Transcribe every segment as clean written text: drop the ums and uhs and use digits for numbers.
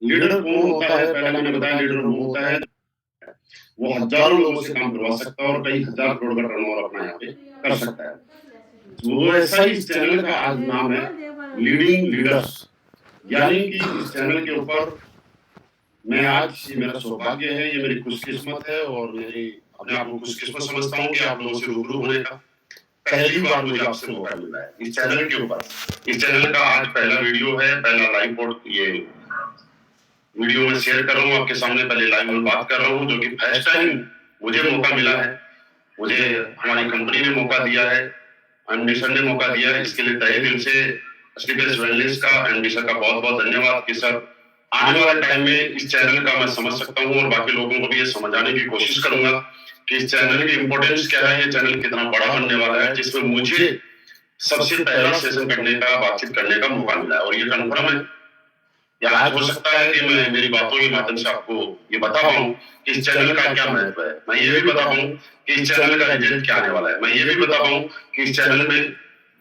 Leader कौन होता है? पहले मैंने बताया लीडर वो होता है, वो हज़ारों लोगों से काम करवा सकता है और कई हज़ार करोड़ का टर्नओवर अपना यहाँ पे कर सकता है। वो ऐसा ही इस चैनल का आज नाम है लीडिंग लीडर्स, यानी कि इस चैनल के ऊपर मैं आज ये मेरा सौभाग्य है, ये मेरी खुशकिस्मत है और मेरी अपने आप को खुशकिस्मत समझता हूँ कि आप लोगों से रूबरू होने का पहली बार मुझे आपसे मौका मिला है इस चैनल के ऊपर। इस चैनल का आज पहला वीडियो है, पहला लाइव पोस्ट ये वीडियो मैं शेयर कर रहा हूँ आपके सामने, पहले लाइव में बात कर रहा हूँ, जो कि फर्स्ट टाइम मुझे मौका मिला है, मुझे हमारी कंपनी ने मौका दिया है, एमडी सर ने मौका दिया है। इसके लिए तहे दिल से स्लीपलेस वेलनेस का एमडी सर का बहुत-बहुत धन्यवाद कि सर आने वाले टाइम में इस चैनल का मैं समझ सकता हूँ और बाकी लोगों को भी ये समझाने की कोशिश करूंगा कि इस चैनल की इंपॉर्टेंस क्या है, ये चैनल कितना बड़ा बनने वाला है, जिसमें मुझे सबसे पहला सेशन करने का, बातचीत करने का मौका मिला है और ये कन्फर्म है। या आज हो सकता है कि मैं मेरी बातों के माध्यम से आपको ये बता पाऊं कि इस चैनल का क्या महत्व है, मैं ये भी बता पाऊं कि इस चैनल का रिजल्ट क्या आने वाला है, मैं ये भी बता पाऊं कि इस चैनल में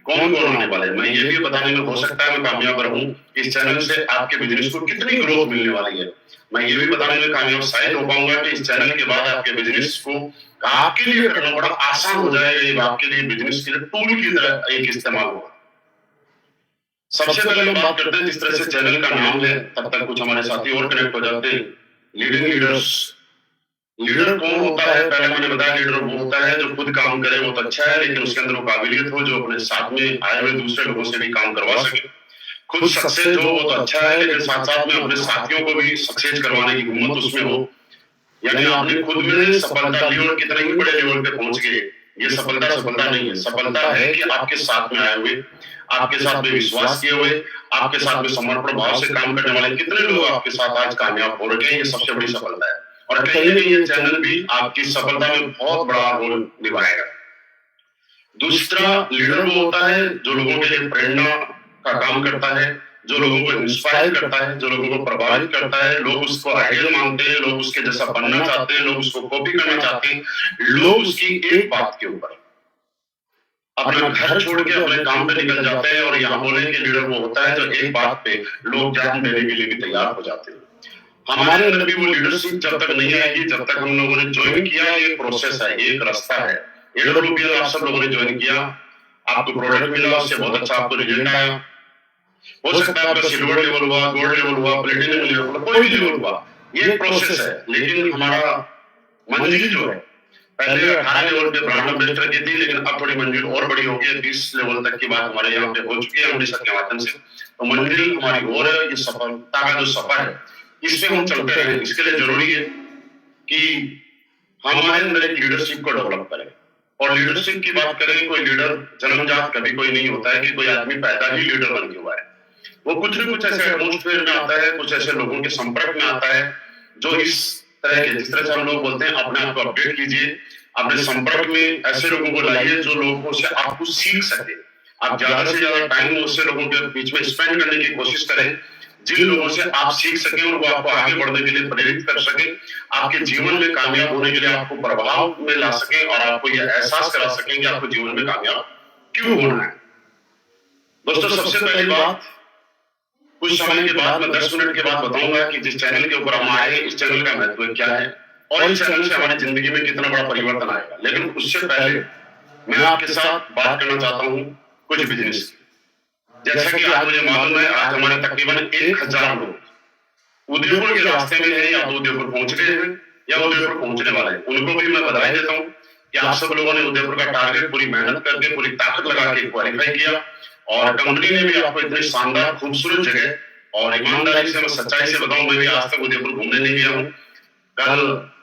कौन कौन आने वाले हैं, मैं ये भी बताने में हो सकता है मैं कामयाब रहूं कि इस चैनल से आपके बिजनेस को कितनी ग्रोथ मिलने वाली है, मैं ये भी बताने में कामयाब शायद हो पाऊंगा कि इस चैनल के बाद आपके बिजनेस को आपके लिए करना बड़ा आसान हो जाएगा, ये आपके लिए बिजनेस के लिए टूल की तरह एक इस्तेमाल होगा। सबसे पहले हम बात करते हैं जिस तरह से चैनल का नाम है, तब तक कुछ हमारे साथी और कनेक्ट हो जाते हैं। लीडिंग लीडर्स, लीडर कौन होता है? पहले मैंने बताया लीडर वो होता है जो खुद काम करे वो तो अच्छा है, लेकिन उसके अंदर वो काबिलियत हो जो अपने साथ में आए हुए दूसरे लोगों से भी काम करवा सके। खुद सक्सेस हो वो तो अच्छा है, लेकिन साथ साथ में अपने साथियों को भी सक्सेस करवाने की हिम्मत उसमें हो, यानी आपने खुद में सफलता ली और कितने ही बड़े लेवल पे पहुंच गए, ये सफलता नहीं है, सफलता है कि आपके साथ में आए हुए, आपके साथ में विश्वास किए हुए, आपके साथ में समर्पण भाव से काम करने वाले कितने लोग आपके साथ आज कामयाब हो रहे हैं, ये सबसे बड़ी सफलता है और कहीं ना कहीं ये चैनल भी आपकी सफलता में बहुत बड़ा रोल निभाएगा। दूसरा, लीडर वो होता है जो लोगों के लिए प्रेरणा का काम करता है, जो लोगों को इंस्पायर करता है, जो लोगों को प्रभावित करता है, लोग उसको आइडियल मानते हैं, लोग उसके जैसा बनना चाहते हैं, लोग उसको कॉपी करना चाहते हैं, लोग उसकी एक बात के ऊपर अपना घर छोड़ के अपने काम पे निकल जाते हैं और यहाँ बोले कि लीडर वो होता है जो एक बात पे लोग जान देने के लिए भी तैयार हो जाते हैं। हमारे अंदर भी वो लीडरशिप जब तक नहीं आएगी, जब तक हम लोगों ने ज्वाइन किया, ये प्रोसेस है, ये एक रास्ता है। एडब्ल्यूपीएल आप सब लोगों ने ज्वाइन किया, आपको प्रोडक्ट मिला, उससे बहुत अच्छा आपको रिजल्ट आया, हो सकता है आपका सिल्वर लेवल हुआ, गोल्ड लेवल हुआ, प्लेटिनम लेवल हुआ, कोई भी लेवल हुआ, ये एक प्रोसेस है। लेकिन हमारा मंजिल जो है, पहले 18 लेवल पे ब्रांड एम्बेसडर की थी, लेकिन अब थोड़ी मंजिल और बड़ी हो गई है, 20 लेवल तक की बात हमारे यहाँ पे हो चुकी है एमडी सर के माध्यम से। तो मंजिल हमारी और है, ये सफलता का जो सफर है इसमें हम चलते हैं। इसके लिए जरूरी है कि हम हमारे अंदर एक लीडरशिप को डेवलप करें और लीडरशिप की बात करें, कोई लीडर जन्मजात कभी कोई नहीं होता है कि कोई आदमी पैदा ही लीडर बन के हुआ है, वो कुछ न कुछ ऐसे एटमॉस्फेयर में आता है, कुछ ऐसे लोगों के संपर्क में आता है जो इस तरह के, जिस तरह से हम लोग बोलते हैं अपने आप को अपडेट कीजिए, अपने संपर्क में ऐसे लोगों को लाइए जो लोगों से आप कुछ सीख सके, आप ज्यादा से ज्यादा टाइम उससे लोगों के बीच में स्पेंड करने की कोशिश करें, जिन लोगों से आप सीख सके और वो आपको आगे बढ़ने के लिए प्रेरित कर सके, आपके जीवन में कामयाब होने के लिए आपको प्रभाव में ला सके और आपको यह एहसास करा सके कि आपको जीवन में कामयाब क्यों होना है। दोस्तों, सबसे पहली बात, कुछ समय के बाद, मैं 10 मिनट के बाद बताऊंगा कि जिस चैनल के ऊपर हम आए, इस चैनल का महत्व क्या है और इस चैनल से हमारी जिंदगी में कितना बड़ा परिवर्तन आएगा। लेकिन उससे पहले मैं आपके साथ बात करना चाहता हूं कुछ बिजनेस की। जैसा कि आज मुझे मालूम है, आज हमारे तकरीबन 1000 लोग उदयपुर के रास्ते में है, या तो उदयपुर पहुंच गए हैं या उदयपुर पहुंचने वाले हैं। उनको भी मैं बधाई देता हूं कि आप सब लोगों ने उदयपुर का टारगेट पूरी मेहनत करके, पूरी ताकत लगा के क्वालिफाई किया और कंपनी ने भी आपको इतनी शानदार खूबसूरत जगह, और ईमानदारी से मैं सच्चाई से बताऊं, मैं भी आज तक उदयपुर घूमने नहीं गया हूं। कल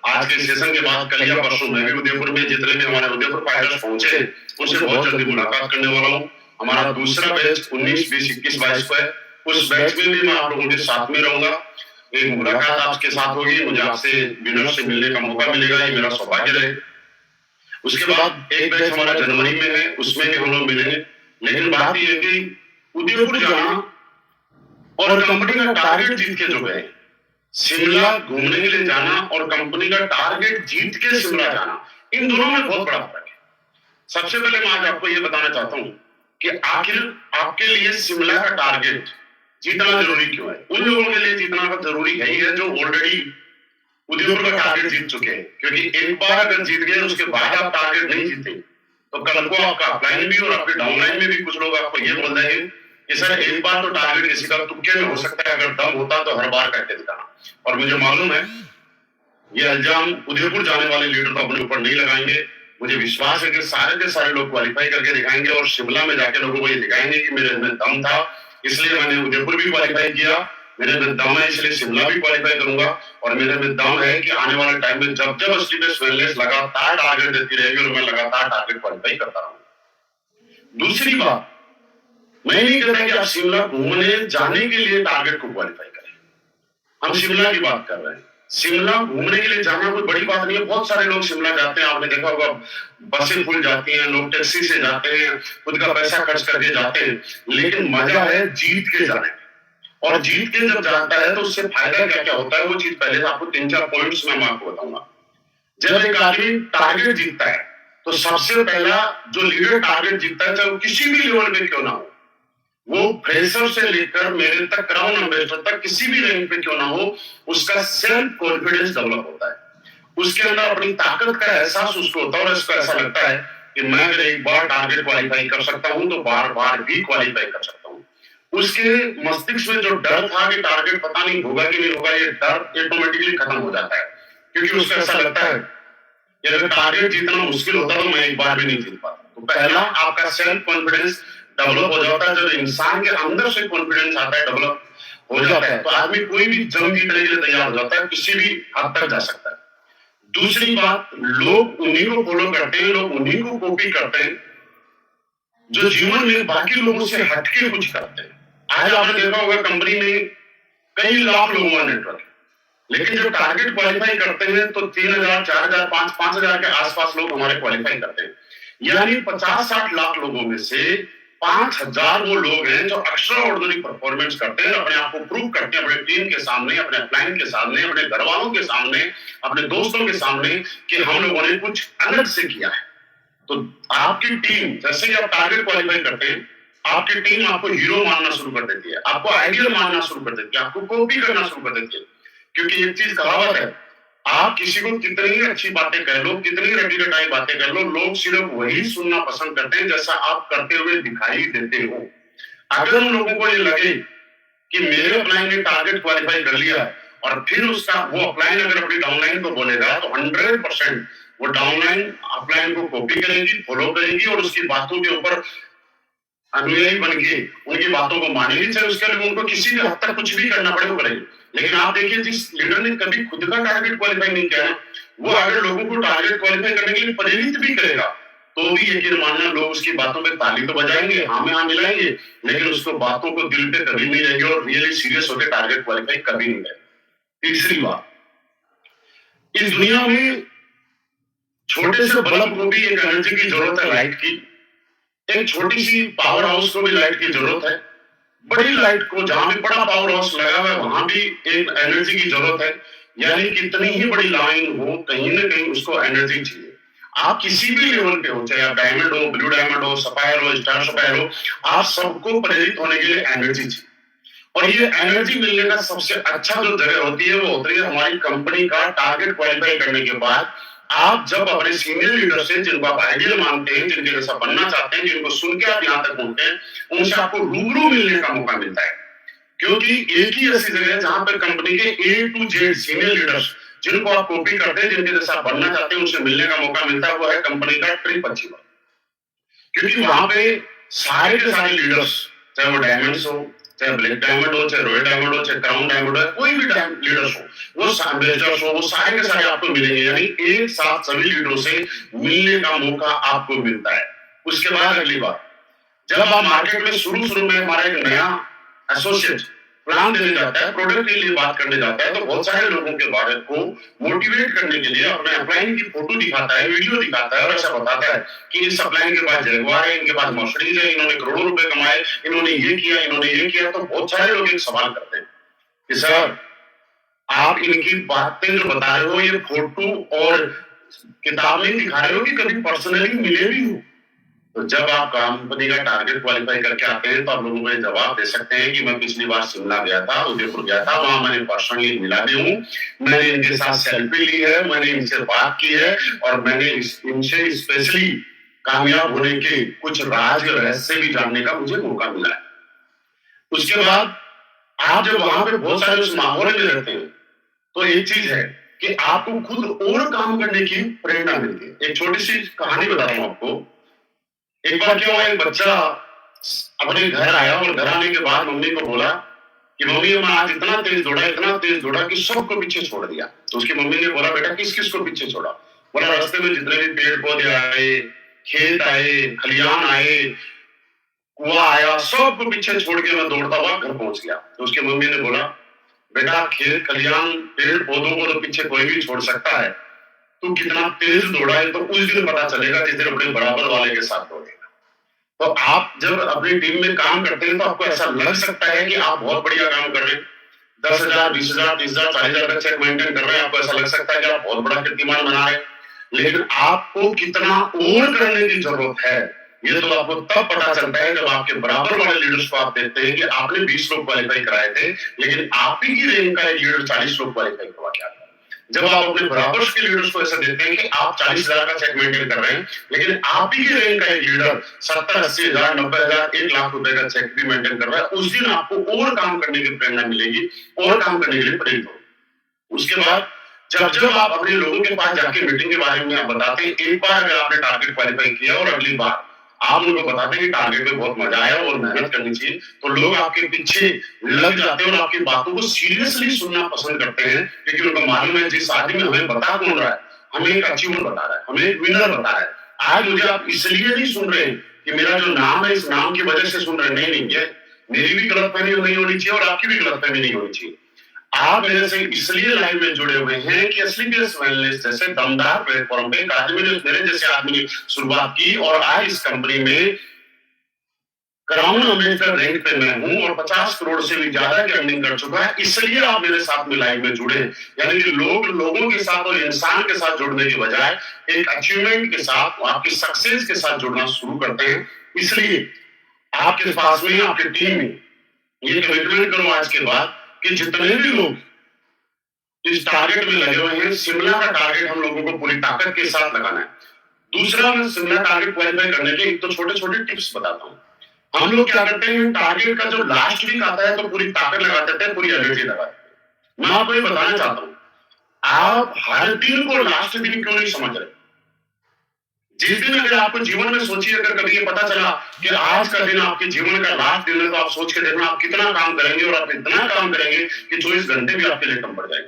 आज के सेशन के बाद कल या परसों मैं भी उदयपुर में, जितने भी हमारे उदयपुर फाइटर्स पहुंचे उनसे बहुत जल्दी मुलाकात करने वाला हूँ। हमारा दूसरा बैच 19, 20, 21, 22 को है, उस बैच में भी मैं आप लोगों के साथ में रहूंगा। एक मुलाकात आपके साथ होगी, मुझे आपसे विनर से मिलने का मौका मिलेगा, ये मेरा सौभाग्य रहे। उसके बाद एक बैच हमारा जनवरी में है, उसमें भी हम लोग मिलेंगे। लेकिन बात यह है कि उदयपुर जाना और कंपनी का टारगेट जीत के जो गए, शिमला घूमने के लिए जाना और कंपनी का टारगेट जीत के शिमला जाना, इन दोनों में बहुत बड़ा फर्क है। सबसे पहले मैं आज आपको यह बताना चाहता हूं कि आखिर आपके लिए शिमला का टारगेट जीतना जरूरी क्यों है? उन लोगों के लिए जीतना तो जरूरी है ही है जो ऑलरेडी उदयपुर का टारगेट जीत चुके हैं, क्योंकि एक बार अगर जीत गए उसके बाद आप टारगेट नहीं जीते तो कल को आपका अपलाइन भी और आपके डाउनलाइन में भी कुछ लोग आपको ये बोल देंगे कि सर एक बार तो टारगेट किसी का तुक्के में हो सकता है, अगर दम होता तो हर बार करके दिखाना। और मुझे मालूम है ये इल्जाम उदयपुर जाने वाले लीडर तो अपने ऊपर नहीं लगाएंगे। मुझे विश्वास है कि सारे के सारे लोग क्वालिफाई करके दिखाएंगे और शिमला में जाके लोगों को ये दिखाएंगे कि मेरे में दम था, इसलिए मैंने उदयपुर भी क्वालिफाई किया, मेरे में दम है इसलिए शिमला भी क्वालिफाई करूंगा, और मेरे में दम है कि आने वाले टाइम में जब जब स्लीपर्स वेलनेस लगातार टारगेट देती रहेगी और मैं लगातार टारगेट क्वालिफाई करता रहूंगा। दूसरी बात, मैं नहीं कहता कि आप शिमला घूमने जाने के लिए टारगेट को क्वालिफाई करें, हम शिमला की बात कर रहे हैं। शिमला घूमने के लिए जाना कोई बड़ी बात नहीं है, बहुत सारे लोग शिमला जाते हैं, आपने देखा होगा बसें फुल जाती हैं, लोग टैक्सी से जाते हैं, खुद का पैसा खर्च करके जाते हैं, लेकिन मजा है जीत के जाने में। और जीत के जब जाता है तो उससे फायदा क्या क्या होता है वो चीज पहले आपको 3-4 पॉइंट्स में मैं आपको बताऊंगा। जब एक आदमी टारगेट जीतता है तो सबसे पहला जो लीडर टारगेट जीतता है, चाहे वो किसी भी लेवल पे क्यों ना हो, वो फ्रेशर से लेकर मेरे तक क्राउन एम्बेसडर तक किसी भी रैंक पे क्यों ना हो, उसका सेल्फ कॉन्फिडेंस डेवलप होता है, उसके अंदर अपनी ताकत का एहसास उसको होता है और उसको ऐसा लगता है कि मैं अगर एक बार टारगेट क्वालिफाई कर सकता हूं तो बार बार भी क्वालिफाई कर सकता हूं। उसके मस्तिष्क में जो डर था कि टारगेट पता नहीं होगा कि नहीं होगा, ये डर ऑटोमेटिकली खत्म हो जाता है, क्योंकि उसको ऐसा लगता है कि अगर टारगेट जीतना मुश्किल होता तो मैं एक बार भी नहीं जीत पाता। तो पहला आपका सेल्फ कॉन्फिडेंस डेवलप हो जाता है। जब इंसान के अंदर से कॉन्फिडेंस आता है, डेवलप हो जाता है, तो आदमी कोई भी जंग जीतने के लिए तैयार हो जाता है, किसी भी हद तक जा सकता है। दूसरी बात, लोग उन्हीं को फॉलो करते हैं, लोग उन्हीं को कॉपी करते हैं जो जीवन में बाकी लोगों से हटके कुछ करते हैं। आज आपने देखा होगा कंपनी में कई लाख लोगों का नेटवर्क, लेकिन जब टारगेट क्वालिफाई करते हैं तो 3000, 4000, 5000 के आसपास लोग हमारे क्वालिफाई करते हैं, यानी 50-60 लाख लोगों में से 5000 वो लोग हैं जो एक्स्ट्रा ऑर्डिनरी परफॉर्मेंस करते हैं, अपने आप को प्रूव करते हैं अपने टीम के सामने, अपने क्लाइंट के सामने, अपने घर वालों के सामने, अपने दोस्तों के सामने कि हम लोगों ने कुछ अलग से किया है। तो आपकी टीम, जैसे कि आप टारगेट क्वालिफाई करते हैं, आपकी टीम आपको हीरो मानना शुरू कर देती है, आपको आइडियल मानना शुरू कर देती है, आपको कॉपी करना शुरू कर देती है। क्योंकि एक चीज कहावत है, आप किसी को कितनी अच्छी बातें कह लो, कितनी रटी रटाई बातें कर लो, लोग सिर्फ वही सुनना पसंद करते हैं जैसा आप करते हुए दिखाई देते हो। अगर उन लोगों को ये लगे कि मेरे अपलाइन ने टारगेट क्वालिफाई कर लिया और फिर उसका वो अपलाइन अगर अपनी डाउनलाइन को बोलेगा तो 100% वो डाउनलाइन अपलाइन को कॉपी करेगी, फॉलो करेगी और उसकी बातों के ऊपर अनुयायी बन के उनकी बातों को मानेगी, चाहे उसके लिए उनको किसी भी हद तक कुछ भी करना पड़े वो करेगी। लेकिन आप देखिए, जिस लीडर ने कभी खुद का टारगेट क्वालिफाई नहीं किया, वो अगर लोगों को टारगेट क्वालिफाई करने के लिए प्रेरित भी करेगा तो भी यकीन मानना लोग उसकी बातों पे ताली तो बजाएंगे, हाँ में हाँ मिलाएंगे, लेकिन उसको बातों को दिल पे कभी नहीं रहेगी और रियली सीरियस होकर टारगेट क्वालिफाई कभी नहीं करेगा। तीसरी बात, इस दुनिया में छोटे से बल्ब को भी एक एनर्जी की जरूरत है, लाइट की। एक छोटी सी पावर हाउस को भी लाइट की जरूरत है, बड़ी लाइट को जहां भी बड़ा पावर हाउस लगा हुआ है वहां भी एक एनर्जी की जरूरत है, यानी कितनी ही बड़ी लाइन हो कहीं ना कहीं उसको एनर्जी चाहिए। आप किसी भी लेवल पे हो, चाहे आप डायमंड हो, ब्लू डायमंड हो, सफायर हो, स्टार सफायर हो, आप सबको प्रेरित होने के लिए एनर्जी चाहिए। और ये एनर्जी मिलने का सबसे अच्छा जो जगह होती है वो होती है हमारी कंपनी का टारगेट क्वालिफाई करने के बाद आप जब अपने सीनियर लीडर से, जिनको आप आइडियल मानते हैं, जिनके जैसा बनना चाहते हैं, जिनको सुन के आप यहाँ तक पहुंचते हैं, उनसे आपको रूबरू मिलने का मौका मिलता है। क्योंकि एक ही ऐसी जगह है जहां पर कंपनी के A to Z senior leaders, जिनको आप कॉपी करते हैं, जिनके जैसा बनना चाहते हैं, उनसे मिलने का मौका मिलता है, वो है कंपनी का ट्रिप अचीवर। क्योंकि वहां पे सारे के सारे लीडर्स, चाहे वो डायमंड्स हो, चाहे ब्लैक डायमंड हो, चाहे रॉयल डायमंड हो, चाहे क्राउन डायमंड हो, कोई भी लीडर्स हो, वो एम्बेसडर्स हो, वो सारे के सारे आपको मिलेंगे, यानी एक साथ सभी लीडरों से मिलने का मौका आपको मिलता है। उसके बाद अगली बात, जब आप मार्केट में शुरू में हमारा एक नया एसोसिएट प्लान देने जाता है, प्रोडक्ट के लिए बात करने जाता है, तो बहुत सारे लोगों के बारे को मोटिवेट करने के लिए अपने अपलाइन की फोटो दिखाता है, वीडियो दिखाता है और ऐसा बताता है कि इस अपलाइन के पास जगुआर है, इनके पास मर्सिडीज है, इन्होंने करोड़ों रुपए कमाए, इन्होंने ये किया, इन्होंने ये किया। तो बहुत सारे लोग एक सवाल करते हैं कि सर आप इनकी बातें जो बता रहे हो, ये फोटो और किताब में दिखा रहे हो कि कभी पर्सनली मिले भी हो? तो जब आप कंपनी का टारगेट क्वालिफाई करके आते हैं तो आप लोगों को ये जवाब दे सकते हैं कि मैं पिछली बार शिमला गया था, उदयपुर गया था, वहां मैंने पर्सनली मिला भी हूँ, मैंने इनके साथ सेल्फी ली है, मैंने इनसे बात की है और मैंने इनसे स्पेशली कामयाब होने के कुछ राज रहस्य भी जानने का मुझे मौका मिला है। उसके बाद आप जब वहां पे बहुत सारे उस माहौल में रहते हैं तो एक चीज है कि आपको खुद और काम करने की प्रेरणा मिलती है। एक छोटी सी कहानी बता रहा हूं आपको। एक बार क्या हुआ, एक बच्चा अपने घर आया और घर आने के बाद मम्मी को बोला कि मम्मी मैं आज इतना तेज दौड़ा कि सबको पीछे छोड़ दिया। तो उसकी मम्मी ने बोला बेटा किस किस को पीछे छोड़ा? बोला रास्ते में जितने भी पेड़ पौधे आए, खेत आए, खलियान आए, कुआं आया, सबको पीछे छोड़ के मैं दौड़ता हुआ घर पहुंच गया। तो उसकी मम्मी ने बोला बेटा खेत खलियान पेड़ पौधों को तो पीछे कोई भी छोड़ सकता है, तू कितना तेज दौड़ा है तो उस दिन पता चलेगा जिस दिन अपने बराबर वाले के साथ दौड़ेगा। तो आप जब अपनी टीम में काम करते हैं तो आपको ऐसा लग सकता है कि आप बहुत बढ़िया काम कर रहे हैं, 10,000, 20,000, 30,000, 40,000 का चेक मेंटेन कर रहे हैं, आपको ऐसा लग सकता है कि आप बहुत बड़ा कीर्तिमान बना रहे हैं, लेकिन आपको कितना और करने की जरूरत है ये तो आपको तब पता चलता है जब आपके बराबर वाले लीडर्स को आप देखते हैं कि आपने 20 लोग क्वालिफाई कराए थे, लेकिन आप ही की रैंक का एक लीडर 40 लोग क्वालिफाई करवा के आता है। जब आप अपने बराबर के लीडर्स को ऐसा देते हैं कि आप 40,000 का चेक मेंटेन कर रहे हैं, लेकिन आप ही की रैंक का एक लीडर 70, 80,000, 90,000, 1 लाख रुपए का चेक भी मेंटेन कर रहा है, उस दिन आपको और काम करने की प्रेरणा मिलेगी और काम करने के लिए प्रेरित हो। उसके बाद जब जब आप अपने लोगों के पास जाके मीटिंग के बारे में आप बताते हैं, एक बार अगर आपने टारगेट क्वालिफाई किया और अगली बार आप उनको बताते हैं कि टारगेट में बहुत मजा आया और मेहनत करनी चाहिए, तो लोग आपके पीछे लग जाते हैं और आपकी बातों को सीरियसली सुनना पसंद करते हैं, क्योंकि उनको मालूम है जिस आदमी हमें बता कौन रहा है, हमें एक अचीवर बता रहा है, हमें एक विनर बता रहा है। आज मुझे आप इसलिए नहीं सुन रहे कि मेरा जो नाम है इस नाम की वजह से सुन रहे, नहीं, ये मेरी भी गलतफहमी नहीं होनी चाहिए और आपकी भी गलतफहमी नहीं होनी चाहिए। आप मेरे से इसलिए लाइव में जुड़े हुए हैं कि असली वेलनेस जैसे दमदार प्लेटफॉर्म पे मेरे जैसे आदमी ने शुरुआत की और आज इस कंपनी में क्राउन अम्बेसडर रैंक पे मैं हूं और 50 करोड़ से भी ज्यादा की अर्निंग कर चुका है, इसलिए आप मेरे साथ में लाइव में जुड़े। यानी कि लोगों के साथ और इंसान के साथ जुड़ने की बजाय एक अचीवमेंट के साथ, आपकी सक्सेस के साथ जुड़ना शुरू करते हैं। इसलिए आपके पास में, आपकी टीम में ये कमिटमेंट करो आज के बाद कि जितने भी लोग इस टारगेट में लगे हुए हैं, शिमला का टारगेट हम लोगों को पूरी ताकत के साथ लगाना है। दूसरा, मैं शिमला टारगेट क्वालिफाई करने के एक तो छोटे छोटे टिप्स बताता हूँ। हम लोग क्या करते हैं, टारगेट का जो लास्ट वीक आता है तो पूरी ताकत लगा देते हैं, पूरी एनर्जी लगा देते हैं। मैं आपको ये बताना चाहता हूँ, आप हर दिन को लास्ट दिन क्यों नहीं समझ रहे? जिस दिन अगर आपको जीवन में सोचिए, अगर कभी ये पता चला कि आज का दिन आपके जीवन का लास्ट दिन है, तो आप सोच के देखना आप कितना काम करेंगे और आप इतना काम करेंगे कि 24 घंटे भी आपके लिए कम पड़ जाएंगे।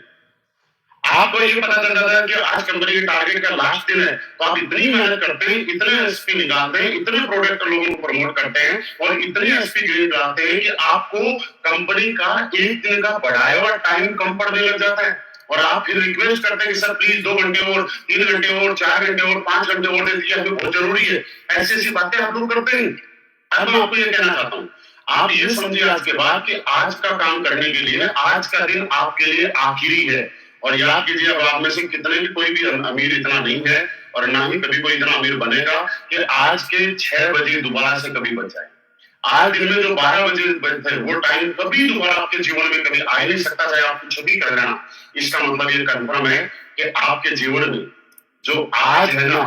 आपको ये पता चल जाता है कि आज कंपनी के टारगेट का लास्ट दिन है, तो आप इतनी मेहनत करते हैं, इतने एसपी निकालते हैं, इतने प्रोडक्ट लोगों को प्रमोट करते हैं और इतने एसपी ग्रेड निकालते हैं कि आपको कंपनी का एक दिन का बढ़ाया हुआ टाइम कम पड़ने लग जाता है और आप फिर रिक्वेस्ट करते हैं कि सर प्लीज 2 घंटे और 3 घंटे और 4 घंटे और 5 घंटे और दे दीजिए, हमें बहुत जरूरी है। ऐसी ऐसी बातें आप लोग करते हैं। अब मैं आपको ये कहना चाहता हूँ, आप ये समझिए आज के बाद कि आज का काम करने के लिए आज का दिन आपके लिए आखिरी है। और याद कीजिए, अब आप में से कितने भी कोई भी अमीर इतना नहीं है और ना ही कभी कोई इतना अमीर बनेगा कि आज के 6 बजे दोबारा से कभी बच जाए। आज दिन में जो 12 बजे बचते हैं वो टाइम कभी दोबारा आपके जीवन में कभी आ नहीं सकता, चाहे आप कुछ भी कर लेना। इसका मतलब ये कंफर्म है कि आपके जीवन में जो आज है ना,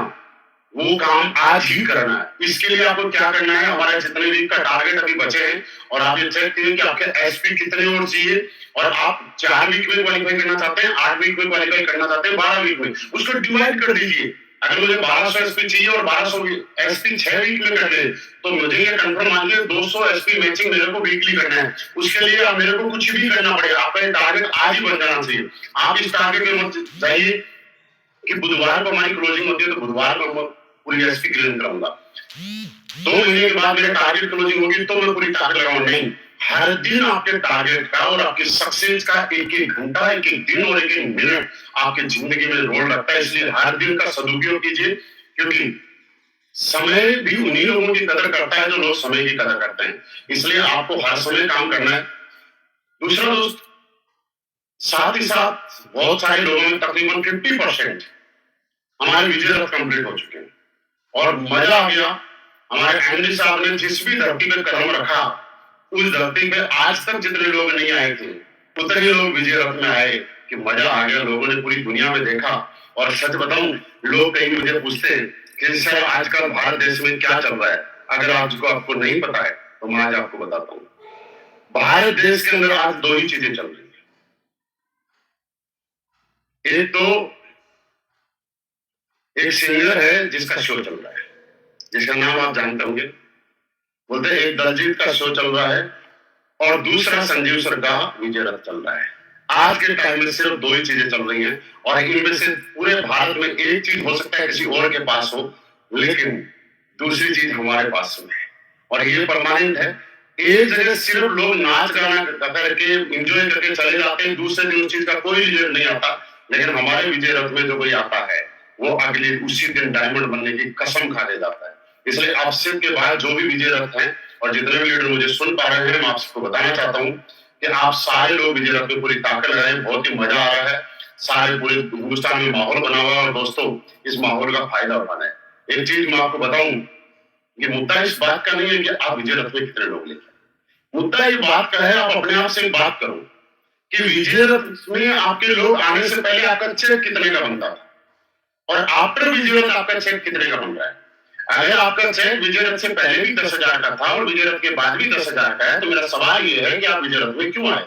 वो काम आज ही करना है। इसके लिए आपको क्या करना है, हमारे जितने वीक का टारगेट अभी बचे हैं और आप ये चेक करिए कि आपके एसपी कितने और चाहिए और आप 4 वीक में क्वालिफाई करना चाहते हैं, 8 वीक में क्वालिफाई करना चाहते हैं, 12 वीक में, उसको डिवाइड कर दीजिए। अगर मुझे 1200 एसपी चाहिए और 1200 एसपी 6 वीक में कर दे, तो मुझे ये कंफर्म मानिए 200 एसपी मैचिंग मेरे को वीकली करना है। उसके लिए मेरे को कुछ भी करना पड़ेगा, आपका टारगेट आज ही बन जाना चाहिए। आप इस टारगेट में मत जाइए कि बुधवार को हमारी क्लोजिंग होती है तो बुधवार को मैं पूरी एसपी क्लियर कराऊंगा, 2 महीने के बाद मेरे टारगेट क्लोजिंग होगी तो मैं पूरी ताकत लगाऊंगा। नहीं, हर दिन आपके टारगेट का और आपकी सक्सेस का एक एक घंटा, एक एक दिन और एक एक मिनट आपकी जिंदगी में रोल रखता है। इसलिए हर दिन का सदुपयोग कीजिए, क्योंकि समय भी उन्हीं लोगों की कदर करता है जो लोग समय की कदर करते हैं। इसलिए आपको हर समय काम करना है। दूसरा दोस्त, साथ ही साथ बहुत सारे लोगों में तकरीबन 50% हमारे विजय रथ कंप्लीट हो चुके हैं और मजा आ गया हमारे एमडी साहब ने जिस भी धरती पे कदम रखा, उस धरती पे आज तक जितने लोग नहीं आए थे, उतने ही लोग विजय रथ में आए कि मजा आ गया, लोगों ने पूरी दुनिया में देखा। और सच बताऊं, लोग कहीं मुझे पूछते कि सर आजकल भारत देश में क्या चल रहा है, अगर आपको नहीं पता है तो मैं आज आपको बताता हूँ। भारत देश के अंदर आज दो ही चीजें चल रही है। एक तो एक सिंगर है जिसका शो चल रहा है, जिसका नाम आप जानते होंगे, बोलते हैं एक दलजीत का शो चल रहा है और दूसरा संजीव सर का विजय रथ चल रहा है। आज के टाइम में सिर्फ दो ही चीजें चल रही हैं और इनमें से पूरे भारत में एक चीज हो सकता है किसी और के पास हो, लेकिन दूसरी चीज हमारे पास में है और ये परमानेंट है। एक जगह सिर्फ लोग नाच गाना करके एंजॉय करके चले जाते हैं, दूसरे दिन उस चीज का कोई रिजल्ट नहीं आता, लेकिन हमारे विजय रथ में जो कोई आता है वो अगले उसी दिन डायमंड बनने की कसम खा ले जाता है। इसलिए आप सबके बाद जो भी विजय रथ हैं और जितने भी लीडर मुझे सुन पा रहे हैं, मैं आप सबको बताना चाहता हूँ कि आप सारे लोग विजय रथ में पूरी ताकत लगाएं, बहुत ही मजा आ रहा है। सारे पूरे हिंदुस्तान में माहौल बना हुआ है और दोस्तों इस माहौल का फायदा उठाना है। एक चीज मैं आपको बताऊं, ये मुद्दा इस बात का नहीं है कि आप विजय रथ में कितने लोग लेके, मुद्दा ये बात का है, आप अपने आप से बात करो कि विजय रथ में आपके लोग आने से पहले आपका चेक कितने का बनता था और आफ्टर विजय रथ आपका चेक कितने का बन रहा है। अगर आपका चेक विजय रथ से पहले भी 10,000 का था और विजय रथ के बाद भी 10,000 का है, तो मेरा सवाल ये है कि आप विजय रथ में क्यों आए,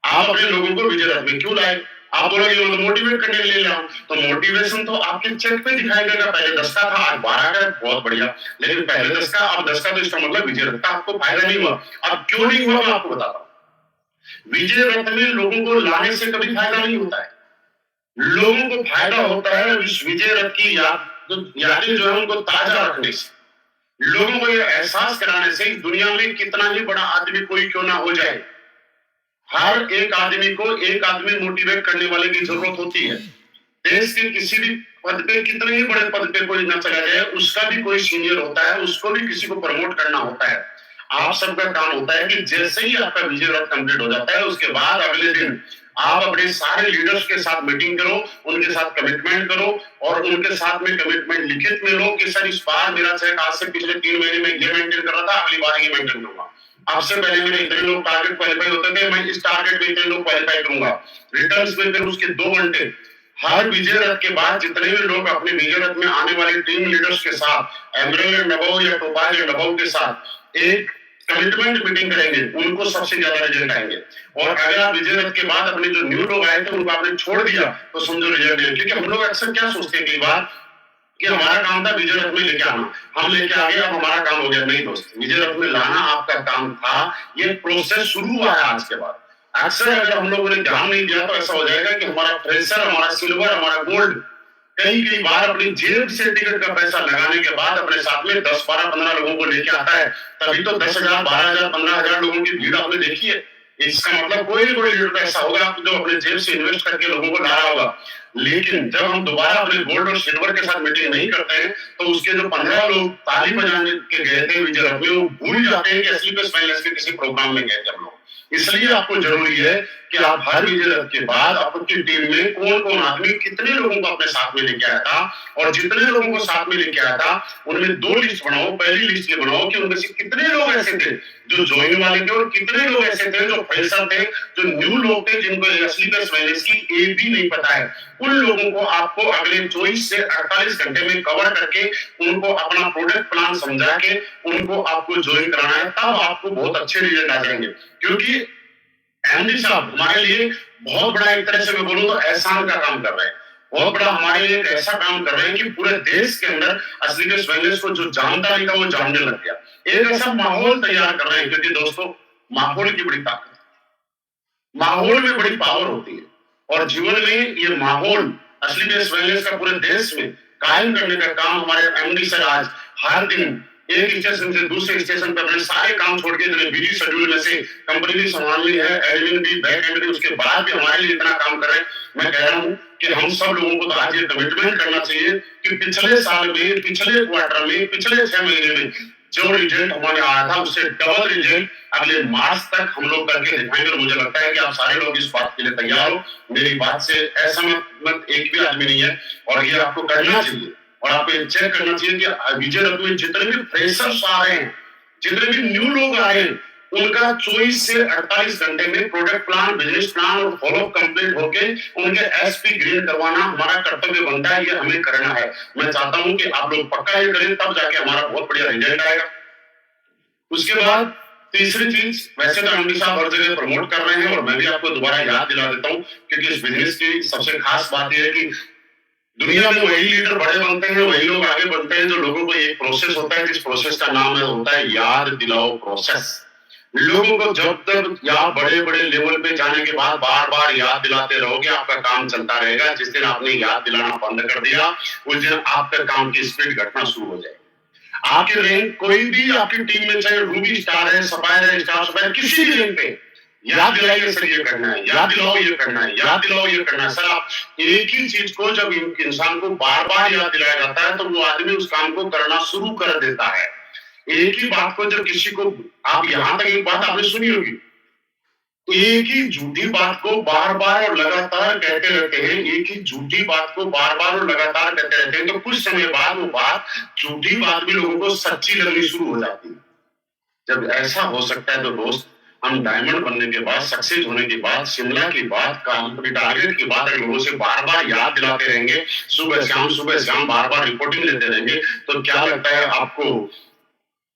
आप अपने लोगों को विजय रथ में क्यों लाए। आप बोलोगे मोटिवेट करने ले रहा हूं, तो मोटिवेशन तो आपके चेक पे दिखाई देगा, पहले 10 का था आज 12 का, बहुत बढ़िया, लेकिन पहले 10 का अब 10 का, तो इसका मतलब विजय रथ का आपको फायदा नहीं हुआ। अब क्यों नहीं हुआ मैं आपको बताता हूं। विजय रथ में लोगों को लाने से कभी फायदा नहीं होता है, लोगों को फायदा होता है इस विजय रथ की यादें जो है उनको ताजा रखने से, लोगों को ये एहसास कराने से दुनिया में कितना ही बड़ा आदमी कोई क्यों ना हो जाए, हर एक आदमी को एक आदमी मोटिवेट करने वाले की जरूरत होती है। देश के किसी भी पद पे, कितने ही बड़े पद पे कोई ना चला जाए, उसका भी कोई सीनियर होता है, उसको भी किसी को प्रमोट करना होता है। आप सबका काम होता है कि जैसे ही आपका विजय रथ कंप्लीट हो जाता है, उसके बाद अगले दिन आप अपने सारे लीडर्स के साथ मीटिंग करो, उनके साथ कमिटमेंट करो और उनके साथ में कमिटमेंट लिखित में लो कि सर इस बार मेरा चेक आज से पिछले 3 महीने में ये मेंटेन कर रहा था, अगली बार ये मेंटेन करूंगा। आपसे पहले मेरे इतने लोग टारगेट क्वालिफाई होते थे, मैं इस टारगेट में इतने लोग क्वालिफाई करूंगा। रिटर्न्स में फिर उसके 2 घंटे हर विजय रथ के बाद जितने भी लोग अपने विजय रथ में आने वाले टीम लीडर्स के साथ, एमरल्ड एंड अबव या टोपाज एंड अबव के साथ एक कमिटमेंट मीटिंग करेंगे, उनको सबसे ज्यादा रिजल्ट आएंगे। और अगर आप विजय रथ के बाद अपने जो न्यू लोग आए थे उनको आपने छोड़ दिया तो समझो रिजल्ट नहीं। क्योंकि हम लोग अक्सर क्या सोचते हैं कई बार कि हमारा काम था विजय रथ में लेके आना, हम लेके आ गए, अब हमारा काम हो गया। नहीं दोस्त, विजय रथ में लाना आपका काम था, ये प्रोसेस शुरू हुआ है आज के बाद। अक्सर अगर हम लोगों ने ध्यान नहीं दिया तो ऐसा हो जाएगा कि हमारा फ्रेशर, हमारा सिल्वर, हमारा गोल्ड कई बार अपनी जेब से टिकट का पैसा लगाने के बाद अपने साथ में 10, 12, 15 लोगों को लेके आता है, तभी तो 10,000, 12,000, 15,000 लोगों की भीड़ आपने देखी है। इसका मतलब कोई लीडर ऐसा होगा जो अपने जेब से इन्वेस्ट करके लोगों को ला रहा होगा। लेकिन जब हम दोबारा अपने गोल्ड और सिल्वर के साथ मीटिंग नहीं करते हैं तो उसके जो 15 लोग ताली बजाने के गए थे विजय रथ में, वो भूल जाते हैं कि असली में फाइनल्स के किसी प्रोग्राम में गए थे हम लोग। इसलिए आपको जरूरी है कि आप हर विजय रथ के बाद आपकी टीम में कौन कौन आदमी कितने लोगों को अपने साथ में लेके आया था और जितने लोगों को साथ में लेके आया था उनमें 2 लिस्ट बनाओ। पहली लिस्ट ये बनाओ कि उनमें से कितने लोग ऐसे थे जो ज्वाइन वाले थे और कितने लोग ऐसे थे जो फ्रेशर थे, जो न्यू लोग थे जिनको असली में फाइनल्स की ए भी नहीं पता है। उन लोगों को आपको अगले 24 से 48 घंटे में कवर करके उनको अपना प्रोडक्ट प्लान समझा के उनको आपको ज्वाइन कराना है, तब आपको बहुत अच्छे रिजल्ट आ जाएंगे। क्योंकि एमडी साहब हमारे लिए बहुत बड़ा, एक तरह से मैं बोलूं तो एहसान का काम कर रहे हैं, बहुत बड़ा हमारे लिए एक ऐसा काम कर रहे हैं कि पूरे देश के अंदर असली के फाइनल्स को जो जानता नहीं था वो जानने लग गया। एक ऐसा माहौल तैयार कर रहे हैं, क्योंकि दोस्तों माहौल की बड़ी ताकत है, माहौल में बड़ी पावर होती है और जीवन में ये माहौल असली में फाइनल्स का पूरे देश में कायम करने का काम हमारे एमडी सर आज हर दिन एक स्टेशन से दूसरे स्टेशन पर अपने सारे काम छोड़ के इतने बिजी शेड्यूल में से कंपनी भी संभालनी है, एडमिन भी, बैक एंड भी, उसके बाद भी हमारे लिए इतना काम कर रहे हैं। मैं कह रहा हूं कि हम सब लोगों को तो आज ये कमिटमेंट करना चाहिए कि पिछले साल में, पिछले क्वार्टर में, पिछले 6 महीने में जो रिजल्ट हमारे आया था उससे डबल रिजल्ट अगले मार्च तक हम लोग करके दिखाएंगे। और मुझे लगता है कि आप सारे लोग इस बात के लिए तैयार हो। मेरी बात से ऐसा मत एक भी आदमी नहीं है और ये आपको करना चाहिए। और आपको ये चेक करना चाहिए कि विजय रथ में जितने भी फ्रेशर्स आ रहे हैं, जितने भी न्यू लोग आ रहे हैं, उनका 24 से 48 घंटे में प्रोडक्ट प्लान, बिजनेस प्लान और फॉलो कंप्लीट होके उनके एसपी ग्रीन करवाना हमारा कर्तव्य बनता है, ये हमें करना है। मैं चाहता हूं कि आप लोग पक्का ये करें, तब जाके हमारा बहुत बढ़िया रिजल्ट आएगा। उसके बाद तीसरी चीज, वैसे तो एमडी साहब हर जगह प्रमोट कर रहे हैं और मैं भी आपको दोबारा याद दिला देता हूँ, क्योंकि इस बिजनेस की सबसे खास बात यह है कि दुनिया में वही लीडर बड़े बनते हैं, वही लोग आगे बढ़ते हैं जो लोगों को एक प्रोसेस होता है, जिस प्रोसेस का नाम होता है याद दिलाओ प्रोसेस। लोगों को जब तक या बड़े बड़े लेवल पे जाने के बाद बार बार याद दिलाते रहोगे, आपका काम चलता रहेगा। जिस दिन आपने याद दिलाना बंद कर दिया, उस दिन आपका काम की स्पीड घटना शुरू हो जाएगी। आपके रैंक कोई भी आपकी टीम में, चाहे रूबी स्टार है, सफायर है, स्टार सफायर, किसी भी रैंक पे याद दिलाइए सर ये करना है, याद दिलाओ ये करना है, याद दिलाओ ये करना है। सर आप एक ही चीज को जब इंसान को बार बार याद दिलाया जाता है तो वो आदमी उस काम को करना शुरू कर देता है। एक ही बात को जब किसी को, आप यहां तक एक बात आपने सुनी होगी, एक ही झूठी बात को बार बार और लगातार कहते रहते हैं, एक ही झूठी बात को बार बार और लगातार कहते रहते हैं, तो कुछ समय बाद वो बात, झूठी बात भी लोगों को सच्ची लगनी शुरू हो जाती है। जब ऐसा हो सकता है तो दोस्त, हम डायमंड बनने के बाद, सक्सेस होने के बाद, शिमला की बात, कंपनी टारगेट की बात लोगों से बार बार याद दिलाते रहेंगे, सुबह शाम बार बार रिपोर्टिंग लेते रहेंगे, तो क्या लगता है आपको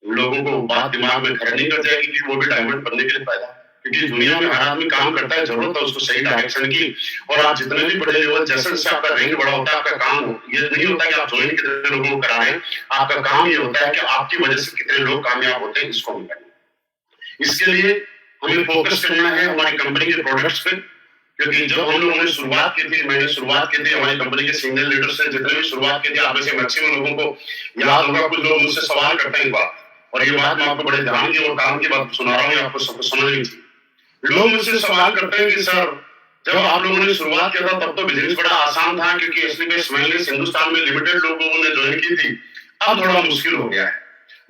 लोगों को बात दिमाग में घर नहीं कर जाएगी कि वो भी डायमंड बनने के लिए पैदा? क्योंकि दुनिया में हर आदमी काम करता है, जरूरत है उसको सही डायरेक्शन की। और आप जितने भी बड़े लेवल, जैसे जैसे आपका रैंक बड़ा होता है, आपका काम ये नहीं होता कि आप ज्वाइन कितने लोगों को करा रहे हैं, आपका काम ये होता है कि आपकी वजह से कितने लोग कामयाब होते हैं, इसको हम करें। इसके लिए हमें फोकस करना है हमारी कंपनी के प्रोडक्ट्स पे, क्योंकि जब हम लोगों ने शुरुआत की थी, मैंने शुरुआत की थी, हमारी कंपनी के सीनियर लीडर्स ने जितने भी शुरुआत की थी, आप में से मैक्सिमम लोगों को याद होगा, कुछ लोग मुझसे सवाल करते हैं बात, और ये बात मैं आपको बड़े ध्यान की और काम की बात सुना रहा हूँ, आपको सबको समझनी चाहिए। लोग मुझसे सवाल करते हैं कि सर, जब आप लोगों ने शुरुआत किया था तब तो बिजनेस बड़ा आसान था, क्योंकि असली में वेलनेस हिंदुस्तान में लिमिटेड लोगों ने ज्वाइन की थी, अब थोड़ा मुश्किल हो गया है।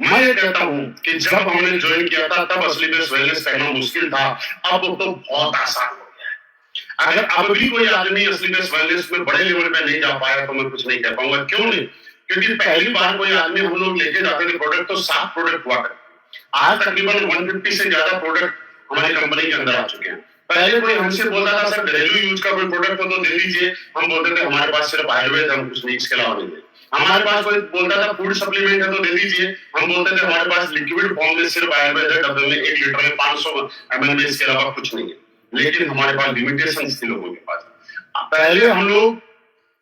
मैं ये कहता हूं कि जब हमने ज्वाइन किया था तब असली में वेलनेस करना मुश्किल था, अब तो बहुत आसान हो गया है। अगर अब भी कोई आदमी असली में वेलनेस में बड़े लेवल पे नहीं जा पाया तो मैं कुछ नहीं कह पाऊंगा। क्यों नहीं? क्योंकि पहली बार कोई आदमी हम लोग लेके जाते थे प्रोडक्ट, तो 7 प्रोडक्ट हुआ करते, आज तकरीबन 150 से ज्यादा प्रोडक्ट हमारी कंपनी के अंदर आ चुके हैं। पहले कोई हमसे बोलता था सर घरेलू यूज का कोई प्रोडक्ट हो तो दे दीजिए, हम बोलते थे हमारे पास सिर्फ आयुर्वेद, हम कुछ नहीं इसके अलावा नहीं दे। हमारे पास कोई बोलता था फूड सप्लीमेंट है तो दे दीजिए, हम बोलते थे हमारे पास लिक्विड फॉर्म में सिर्फ आयुर्वेद है, डब्बे में 1 लीटर में 500 ml में, इसके अलावा कुछ नहीं है। लेकिन हमारे पास लिमिटेशन थी लोगों के पास। पहले हम लोग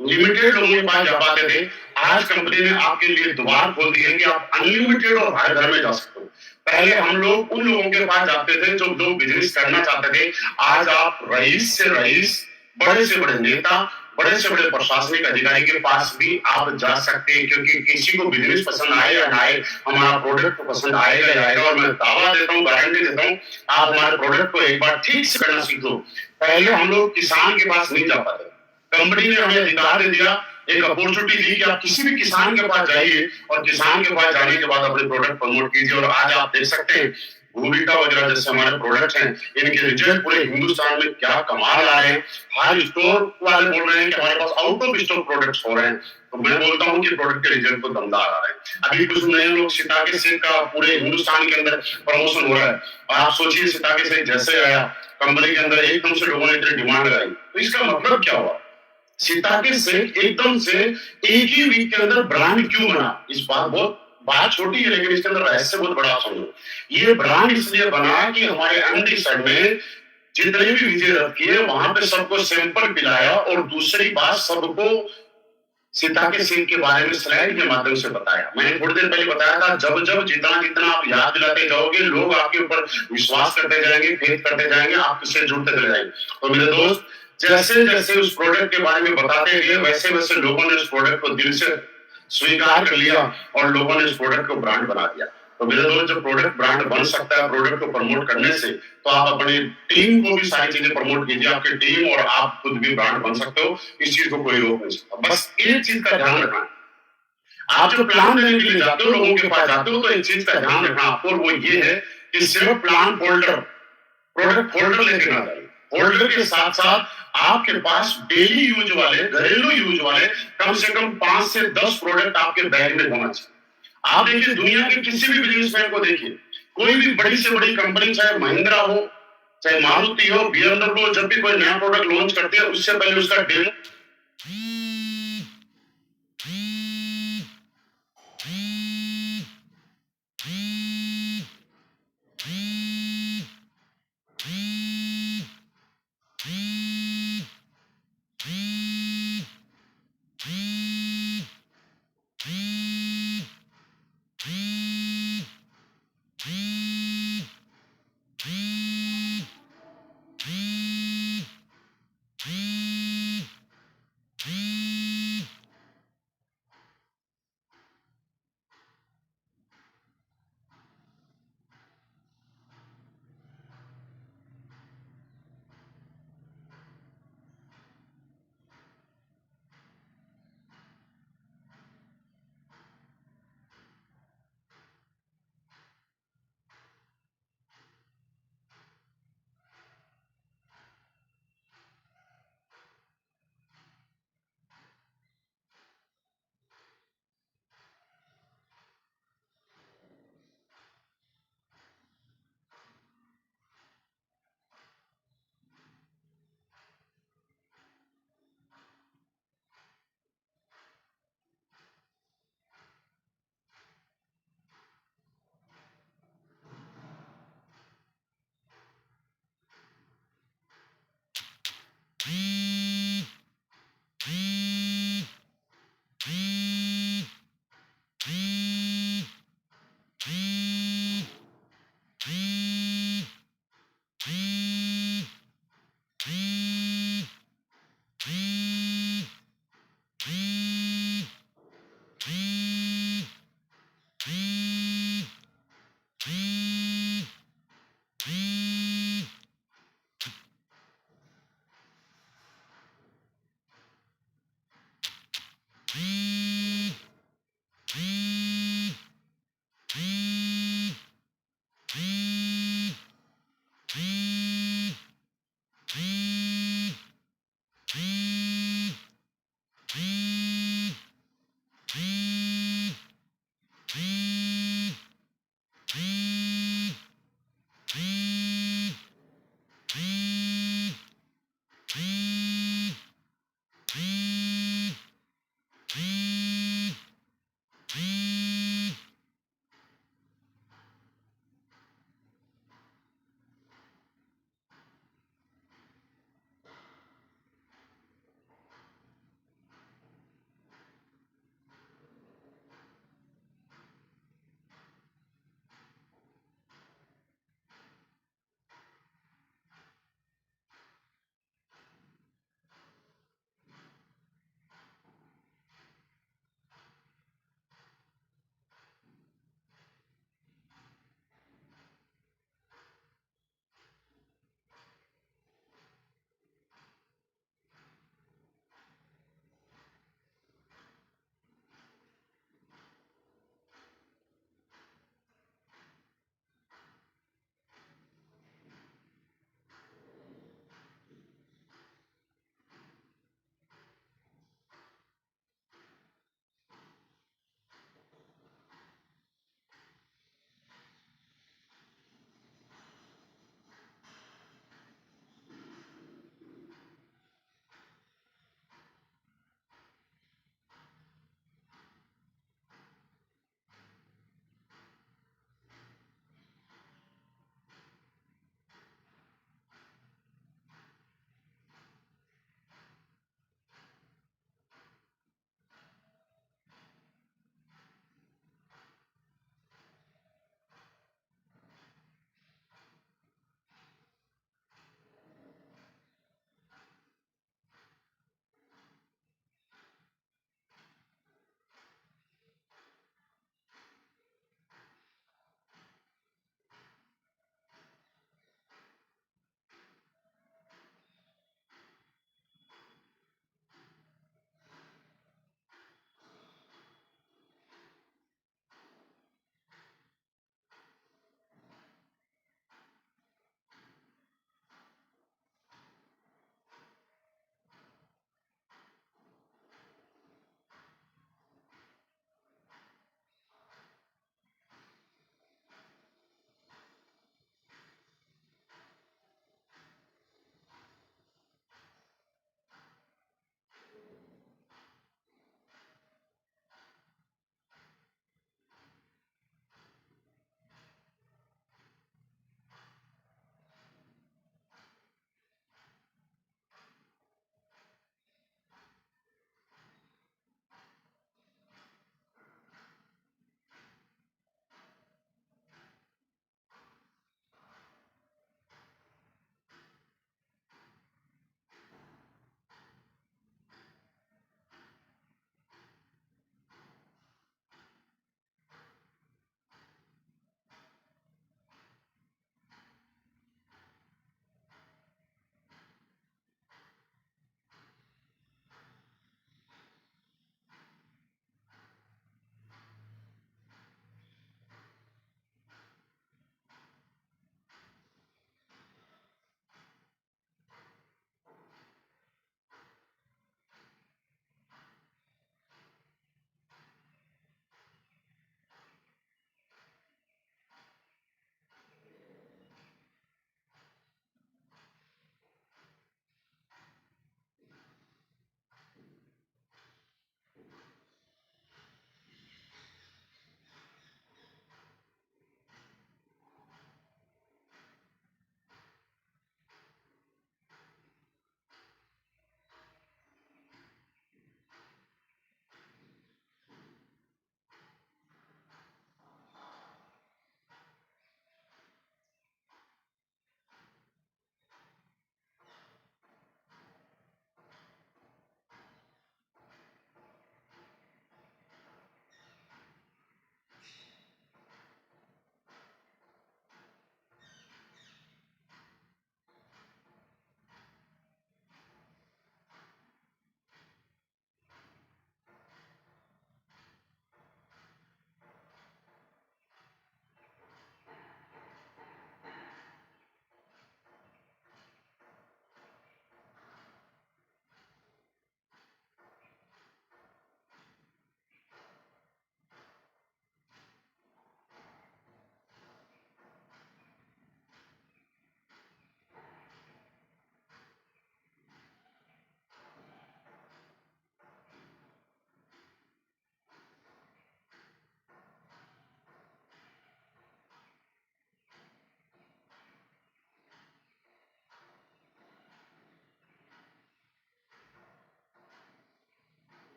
लिमिटेड लोगों के पास जा पाते थे, आज कंपनी ने आपके लिए द्वार खोल दिए कि आप अनलिमिटेड और हर घर में जा सकते हो। पहले हम लोग उन लोगों के पास जाते थे जो लोग बिजनेस करना चाहते थे, आज आप रईस से रईस, बड़े से बड़े नेता, बड़े से बड़े प्रशासनिक अधिकारी के पास भी आप जा सकते हैं, क्योंकि किसी को बिजनेस पसंद आए या ना आए, हमारा प्रोडक्ट पसंद आएगा या आएगा। और मैं दावा देता हूँ, गारंटी देता हूँ, आप हमारे प्रोडक्ट को एक बार ठीक से करना सीखो। पहले हम लोग किसान के पास नहीं जा पाते, कंपनी ने हमें अधिकार दे दिया, एक अपॉर्चुनिटी दी कि आप किसी भी किसान के पास जाइए और किसान के पास जाने के बाद अपने प्रोडक्ट प्रमोट कीजिए। और आज आप देख सकते हैं भूमिका वगैरह जैसे हमारे प्रोडक्ट हैं, इनके रिजल्ट पूरे हिंदुस्तान में क्या कमाल आ रहे हैं। हर स्टोर वाले बोल रहे हैं कि हमारे pass out of stock products हो रहे हैं, तो मैं बोलता हूँ कि प्रोडक्ट के रिजल्ट तो दमदार आ रहे हैं। अभी कुछ नए लोग सिताके सेक का पूरे हिंदुस्तान के अंदर प्रमोशन हो रहा है, और आप सोचिए सिताके सेक जैसे आया कंपनी के अंदर, एकदम से लोगों ने इतनी डिमांड लगाई, तो इसका मतलब क्या हुआ? सिताके सेक एकदम से एक ही वीक के अंदर ब्रांड क्यों बना? इस बात छोटी है, लेकिन इसके अंदर रहस्य बहुत बड़ा समझो। ये ब्रांड इसलिए बना कि हमारे एमडी सर ने जितने भी विजय रथ किए वहां पे सबको सैंपल पिलाया, और दूसरी बात सबको सिताके सेक के बारे में स्लाइड के माध्यम से बताया। मैंने थोड़ी देर पहले बताया था, जब जब जितना जितना आप याद दिलाते जाओगे, लोग आपके ऊपर विश्वास करते जाएंगे, फेथ करते जाएंगे, आप उससे जुड़ते चले जाएंगे। तो मेरे दोस्त, जैसे जैसे उस प्रोडक्ट के बारे में बताते गए, वैसे वैसे लोगों ने उस प्रोडक्ट को दिल से स्वीकार कर लिया और लोगों ने उस प्रोडक्ट को ब्रांड बना दिया। तो मेरे दोस्त, जब प्रोडक्ट ब्रांड बन सकता है प्रोडक्ट को प्रमोट करने से, तो आप अपनी टीम को भी सारी चीजें प्रमोट कीजिए, आपकी टीम और आप खुद भी ब्रांड बन सकते हो। इस चीज को कोई रोक नहीं सकता। बस एक चीज का ध्यान रखना, आप जो प्लान लेने के लिए जाते हो, लोगों के पास जाते हो, तो एक चीज का ध्यान रखना आपको, और वो ये है कि सिर्फ प्लान फोल्डर, प्रोडक्ट फोल्डर लेके ना जाइए। होल्डर के साथ साथ आपके पास डेली यूज वाले, घरेलू यूज वाले कम से कम 5 से 10 प्रोडक्ट आपके बैग में होना चाहिए। आप देखिए दुनिया के किसी भी बिजनेसमैन को देखिए, कोई भी बड़ी से बड़ी कंपनी, चाहे महिंद्रा हो, चाहे मारुति हो, BMW हो, जब भी कोई नया प्रोडक्ट लॉन्च करती है उससे पहले उसका डेमो